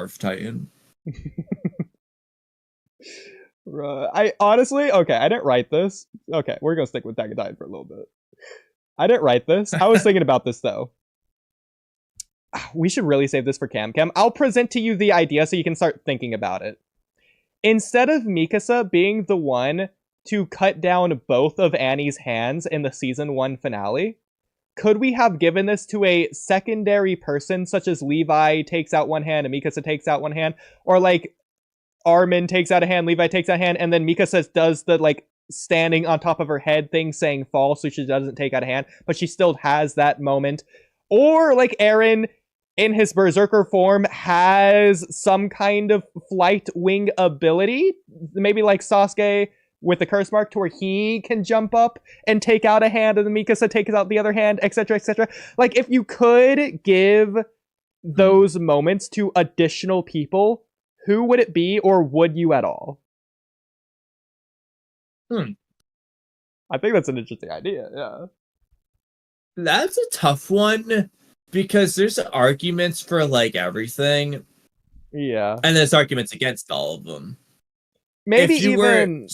Dwarf Titan. Right. I honestly, okay, I didn't write this. Okay, we're gonna stick with Attack on Titan for a little bit. I didn't write this. I was thinking about this though. We should really save this for Cam Cam. I'll present to you the idea so you can start thinking about it. Instead of Mikasa being the one to cut down both of Annie's hands in the season 1 finale, could we have given this to a secondary person, such as Levi takes out one hand and Mikasa takes out one hand, or like Armin takes out a hand, Levi takes out a hand, and then Mikasa does the like standing on top of her head thing saying fall, so she doesn't take out a hand, but she still has that moment. Or like Eren in his berserker form has some kind of flight wing ability, maybe like Sasuke with the curse mark, to where he can jump up and take out a hand, and then Mikasa takes out the other hand, etc., etc. Like, if you could give those moments to additional people, who would it be, or would you at all? I think that's an interesting idea, yeah. That's a tough one because there's arguments for like everything. Yeah. And there's arguments against all of them. Maybe even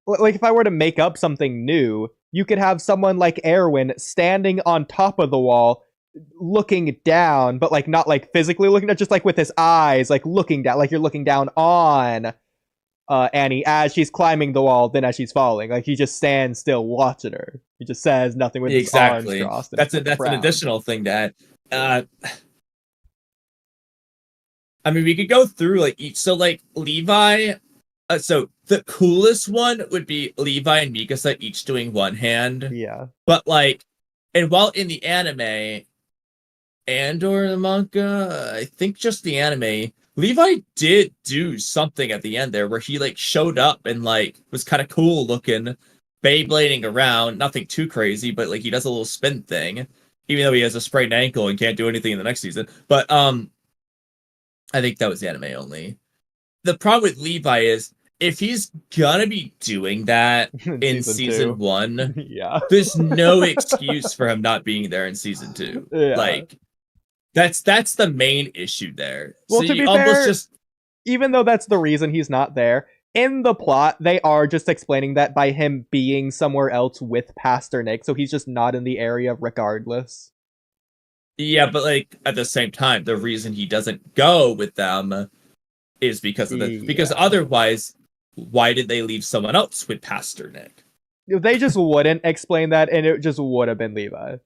like if I were to make up something new, you could have someone like Erwin standing on top of the wall looking down, but like not like physically looking down, just like with his eyes, like looking down, like you're looking down on Annie as she's climbing the wall, then as she's falling. Like he just stands still watching her. He just says nothing with his arms crossed. That's an additional thing to add. I mean, we could go through like each. So like Levi. So the coolest one would be Levi and Mikasa each doing one hand. Yeah. But like, and while in the anime and or the manga, I think just the anime, Levi did do something at the end there where he like showed up and like was kind of cool looking, Beyblading around, nothing too crazy, but like he does a little spin thing, even though he has a sprained ankle and can't do anything in the next season. But I think that was the anime only. The problem with Levi is if he's gonna be doing that in season 1, yeah, there's no excuse for him not being there in season 2. Yeah. Like that's the main issue there. Well, so to you be almost fair, just even though that's the reason he's not there, in the plot, they are just explaining that by him being somewhere else with Pastor Nick, so he's just not in the area regardless. Yeah, but like at the same time, the reason he doesn't go with them is because of because otherwise, why did they leave someone else with Pastor Nick? They just wouldn't explain that, and it just would have been Levi.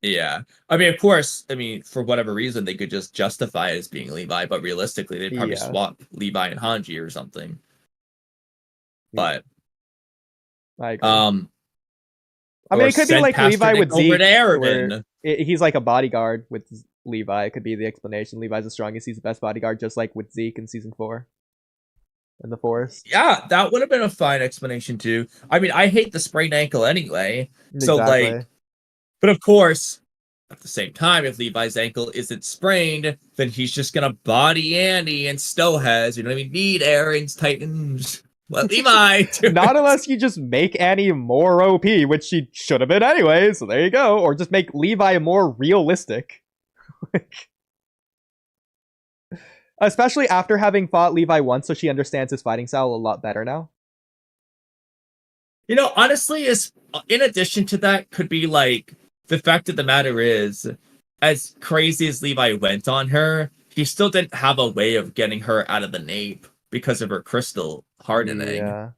Yeah. I mean, of course, for whatever reason, they could just justify it as being Levi, but realistically, they'd probably swap Levi and Hanji or something. But I agree. I mean, it could be like Levi with Zeke. He's like a bodyguard with Levi. It could be the explanation. Levi's the strongest. He's the best bodyguard, just like with Zeke in season 4 in the forest. Yeah, that would have been a fine explanation too. I mean, I hate the sprained ankle anyway. So like, but of course, at the same time, if Levi's ankle isn't sprained, then he's just gonna body Annie and Stowheads. You don't even need Eren's Titans. Let Levi do Not unless you just make Annie more OP, which she should have been anyway, so there you go. Or just make Levi more realistic. Especially after having fought Levi once, so she understands his fighting style a lot better now. You know, honestly, in addition to that, could be like the fact of the matter is, as crazy as Levi went on her, he still didn't have a way of getting her out of the nape because of her crystal hardening. Yeah.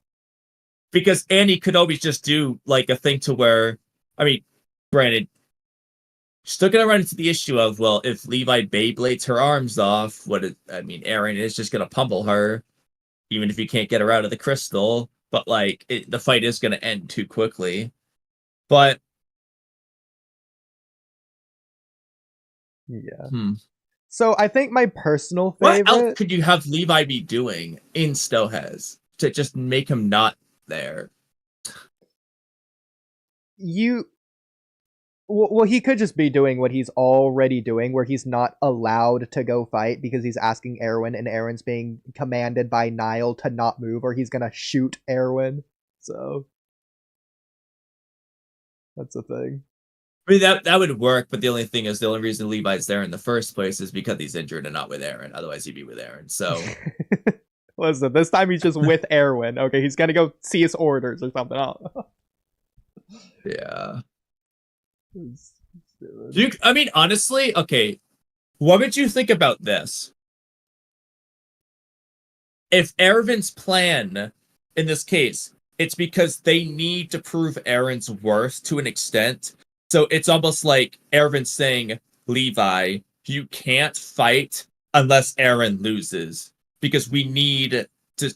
Because Annie could always just do like a thing to where, I mean, granted, still gonna run into the issue of, well, if Levi Beyblades her arms off, Eren is just gonna pummel her, even if he can't get her out of the crystal. But like, the fight is gonna end too quickly. But yeah. So I think my personal favorite. What else could you have Levi be doing in Stowheads to just make him not there? Well, he could just be doing what he's already doing, where he's not allowed to go fight because he's asking Erwin, and Erwin's being commanded by Niall to not move, or he's gonna shoot Erwin. So that's the thing. I mean that would work, but the only thing is the only reason Levi's there in the first place is because he's injured and not with Aaron. Otherwise, he'd be with Aaron. So Listen, this time he's just with Erwin. Okay, he's gonna go see his orders or something. yeah. I mean, honestly, okay. What would you think about this? If Erwin's plan in this case, it's because they need to prove Aaron's worth to an extent. So it's almost like Erwin's saying, Levi, you can't fight unless Aaron loses. Because we need to,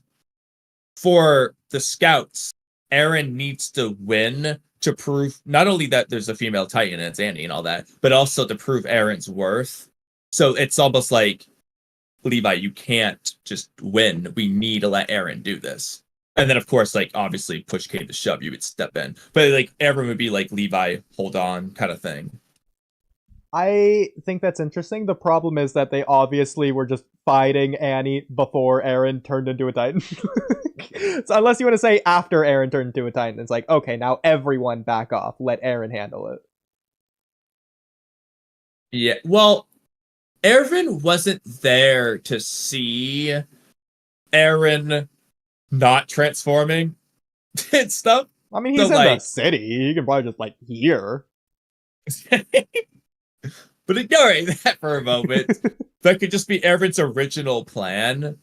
for the scouts, Aaron needs to win to prove not only that there's a female Titan and it's Annie and all that, but also to prove Aaron's worth. So it's almost like, Levi, you can't just win. We need to let Aaron do this. And then, of course, like, obviously, push came to shove, you would step in. But, like, Aaron would be like, Levi, hold on, kind of thing. I think that's interesting. The problem is that they obviously were just fighting Annie before Aaron turned into a Titan. So unless you want to say after Aaron turned into a Titan, it's like, okay, now everyone back off. Let Aaron handle it. Yeah, well, Aaron wasn't there to see Aaron not transforming and stuff. I mean, he's So, in the like, city. He can probably just, like, hear. but ignoring that for a moment, that could just be Aaron's original plan.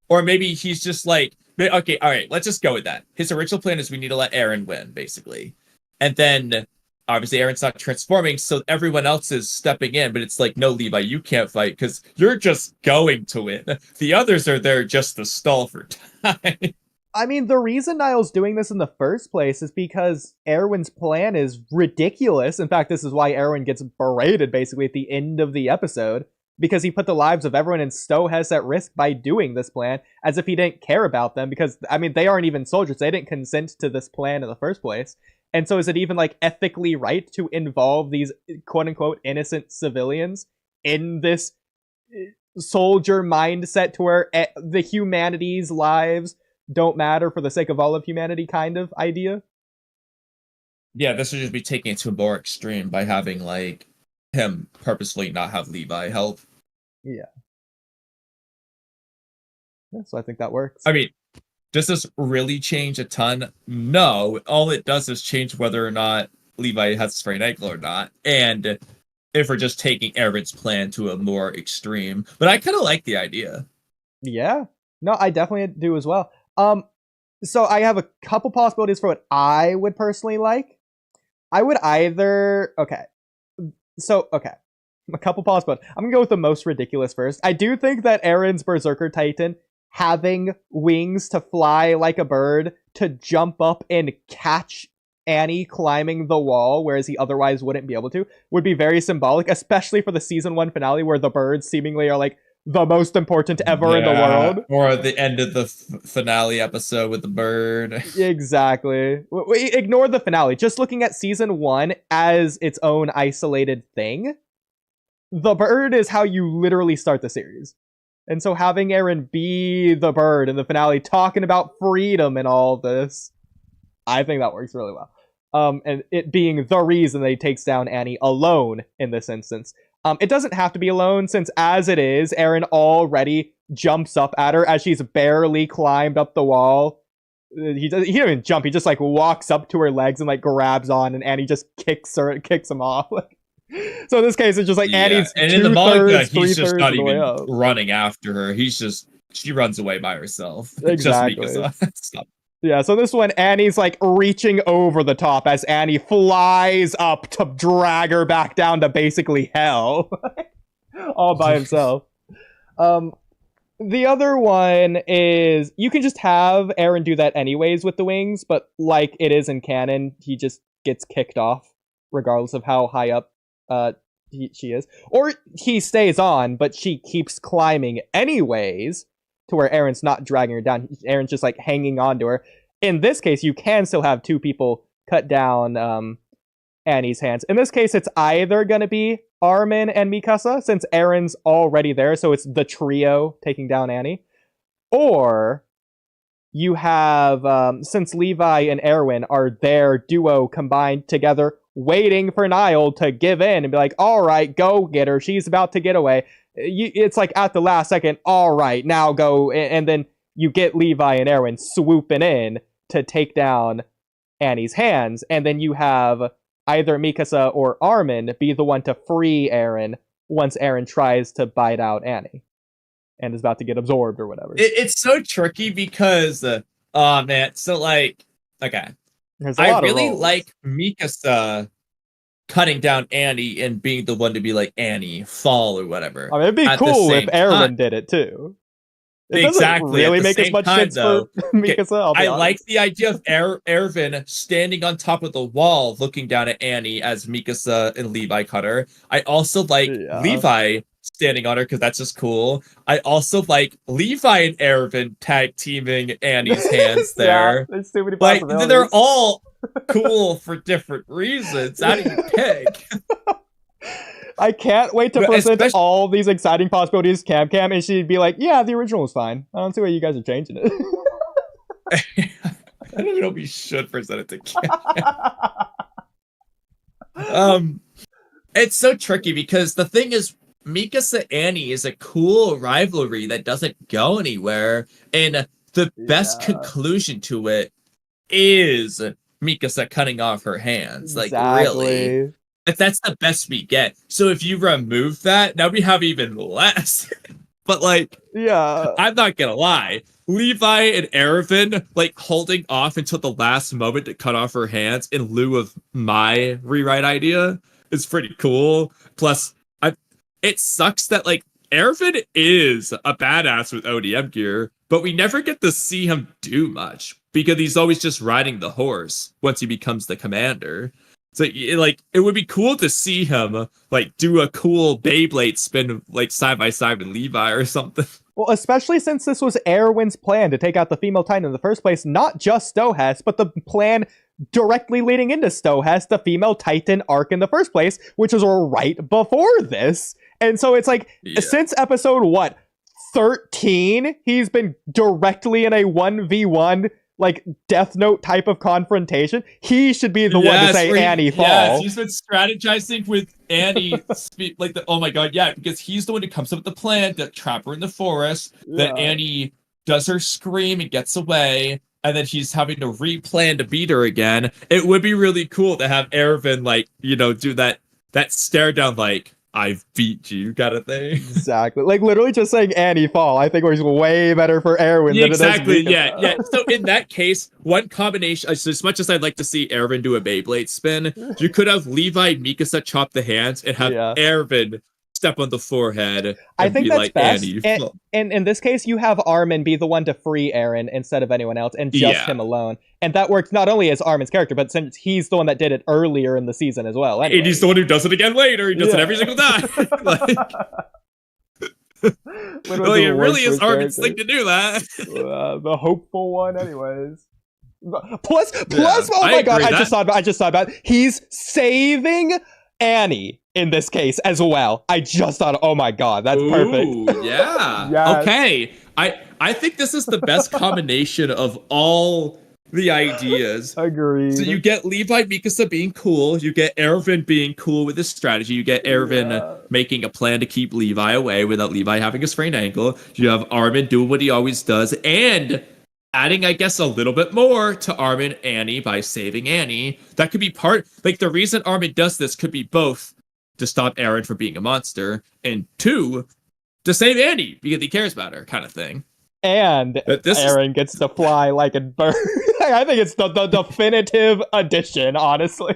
Or maybe he's just like, okay, all right, let's just go with that. His original plan is we need to let Aaron win, basically. And then, obviously, Aaron's not transforming, so everyone else is stepping in, but it's like, no, Levi, you can't fight, because you're just going to win. The others are there just to stall for time. I mean, the reason Niall's doing this in the first place is because Erwin's plan is ridiculous. In fact, this is why Erwin gets berated, basically, at the end of the episode, because he put the lives of everyone in Stohess at risk by doing this plan, as if he didn't care about them, because, I mean, they aren't even soldiers. They didn't consent to this plan in the first place. And so is it even, like, ethically right to involve these quote-unquote innocent civilians in this soldier mindset to where the humanity's lives don't matter for the sake of all of humanity kind of idea? Yeah, this would just be taking it to a more extreme by having, like, him purposefully not have Levi help. Yeah. So I think that works. I mean, does this really change a ton? No. All it does is change whether or not Levi has a sprained ankle or not. And if we're just taking Aaron's plan to a more extreme. But I kind of like the idea. Yeah. No, I definitely do as well. So I have a couple possibilities for what I would personally like. I would either... Okay. A couple possibilities. I'm gonna go with the most ridiculous first. I do think that Aaron's Berserker Titan having wings to fly like a bird to jump up and catch Annie climbing the wall, whereas he otherwise wouldn't be able to, would be very symbolic, especially for the season 1 finale where the birds seemingly are like the most important ever in the world. Or the end of the finale episode with the bird. Exactly. We ignore the finale. Just looking at season 1 as its own isolated thing, the bird is how you literally start the series. And so having Aaron be the bird in the finale talking about freedom and all this, I think that works really well. And it being the reason that he takes down Annie alone in this instance. It doesn't have to be alone, since as it is, Aaron already jumps up at her as she's barely climbed up the wall. He doesn't even jump, he just like walks up to her legs and like grabs on, and Annie just kicks him off. So in this case, it's just like Annie's and in the manga, he's just not even up. running after her. She runs away by herself. Exactly. Just because stop. Yeah, so this one, Annie's like reaching over the top as Annie flies up to drag her back down to basically hell. All by himself. The other one is, you can just have Aaron do that anyways with the wings, but like it is in canon, he just gets kicked off, regardless of how high up she is. Or he stays on, but she keeps climbing anyways, to where Aaron's not dragging her down. Aaron's just like hanging on to her. In this case, you can still have two people cut down Annie's hands. In this case, it's either going to be Armin and Mikasa, since Aaron's already there, so it's the trio taking down Annie. Or you have, since Levi and Erwin are their duo combined together waiting for Niall to give in and be like, all right, go get her. She's about to get away. It's like at the last second, all right, now go. And then you get Levi and Erwin swooping in to take down Annie's hands. And then you have either Mikasa or Armin be the one to free Eren once Eren tries to bite out Annie and is about to get absorbed or whatever. It's so tricky because, oh man, so like, okay. I really like Mikasa cutting down Annie and being the one to be like, Annie, fall or whatever. I mean, it'd be cool if Erwin did it too. It doesn't really make as much sense for Mikasa. I like the idea of Erwin standing on top of the wall looking down at Annie as Mikasa and Levi cut her. I also like Levi standing on her because that's just cool. I also like Levi and Erwin tag teaming Annie's hands there. There's too many possibilities. Like, they're all cool for different reasons. How do you pick? I can't wait to present all these exciting possibilities to Cam, and she'd be like, yeah, the original was fine. I don't see why you guys are changing it. I don't know if we should present it to Cam. It's so tricky because the thing is, Mikasa Annie is a cool rivalry that doesn't go anywhere, and the best conclusion to it is Mikasa cutting off her hands. Like, really. That's the best we get. So if you remove that, now we have even less. But like, I'm not gonna lie. Levi and Erwin like holding off until the last moment to cut off her hands in lieu of my rewrite idea is pretty cool. Plus, it sucks that like Erwin is a badass with ODM gear, but we never get to see him do much because he's always just riding the horse once he becomes the commander. So it would be cool to see him like do a cool Beyblade spin like side by side with Levi or something. Well, especially since this was Erwin's plan to take out the female Titan in the first place, not just Stohess, but the plan directly leading into Stohess, the female Titan arc in the first place, which was right before this. And so it's like, since episode, 13, he's been directly in a 1v1 like Death Note type of confrontation. He should be the one to say Annie fall. Yes, he's been strategizing with Annie. Oh my god, yeah, because he's the one who comes up with the plan to trap her in the forest. Then Annie does her scream and gets away, and then he's having to replan to beat her again. It would be really cool to have Erwin do that stare down like, I've beat you kind of thing. Exactly. Like literally just saying Annie fall, I think was way better for Erwin than exactly. it is Mikasa. Yeah. So in that case, one combination, as much as I'd like to see Erwin do a Beyblade spin, you could have Levi and Mikasa chop the hands and have Erwin step on the forehead. I think that's best. Annie. And in this case, you have Armin be the one to free Eren instead of anyone else, and just him alone. And that works not only as Armin's character, but since he's the one that did it earlier in the season as well. Anyway. And he's the one who does it again later. He does it every single time. It really is Armin's thing to do that. The hopeful one, anyways. Plus, oh my god, I just thought about it. He's saving Annie in this case as well. I just thought, oh my god, that's perfect. Yeah. Yes. Okay. I think this is the best combination of all the ideas. Agreed. So you get Levi Mikasa being cool, you get Erwin being cool with his strategy, you get Erwin making a plan to keep Levi away without Levi having a sprained ankle, you have Armin doing what he always does, and adding, I guess, a little bit more to Armin Annie by saving Annie. That could be part, like the reason Armin does this could be both to stop Eren from being a monster, and 2, to save Annie because he cares about her, kind of thing. And Eren gets to fly like a bird. I think it's the definitive addition, honestly.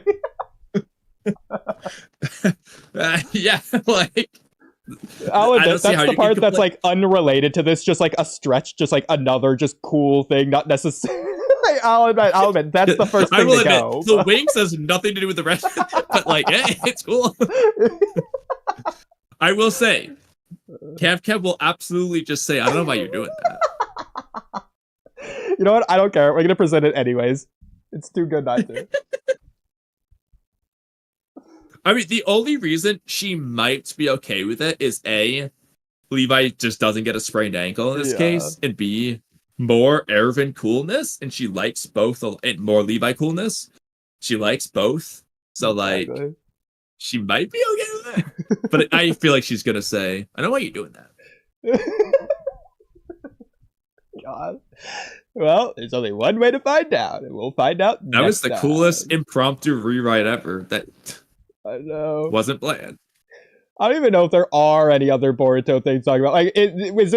Yeah, like I'll admit, that's the part that's like unrelated to this, just like a stretch, just like another just cool thing, not necessarily. I'll admit, that's the first thing to go. The wings has nothing to do with the rest, but like, hey, it's cool. I will say, Kev will absolutely just say, I don't know why you're doing that. You know what? I don't care. We're gonna present it anyways. It's too good not to. I mean, the only reason she might be okay with it is A, Levi just doesn't get a sprained ankle in this case, and B, more Erwin coolness, and she likes both, and more Levi coolness. She likes both. So like Exactly. she might be okay with it. But I feel like she's gonna say, I know why you're doing that. God. Well, there's only one way to find out, and we'll find out. That was the next coolest time. impromptu rewrite ever. That I know. wasn't planned. I don't even know if there are any other Boruto things talking about. Like, is this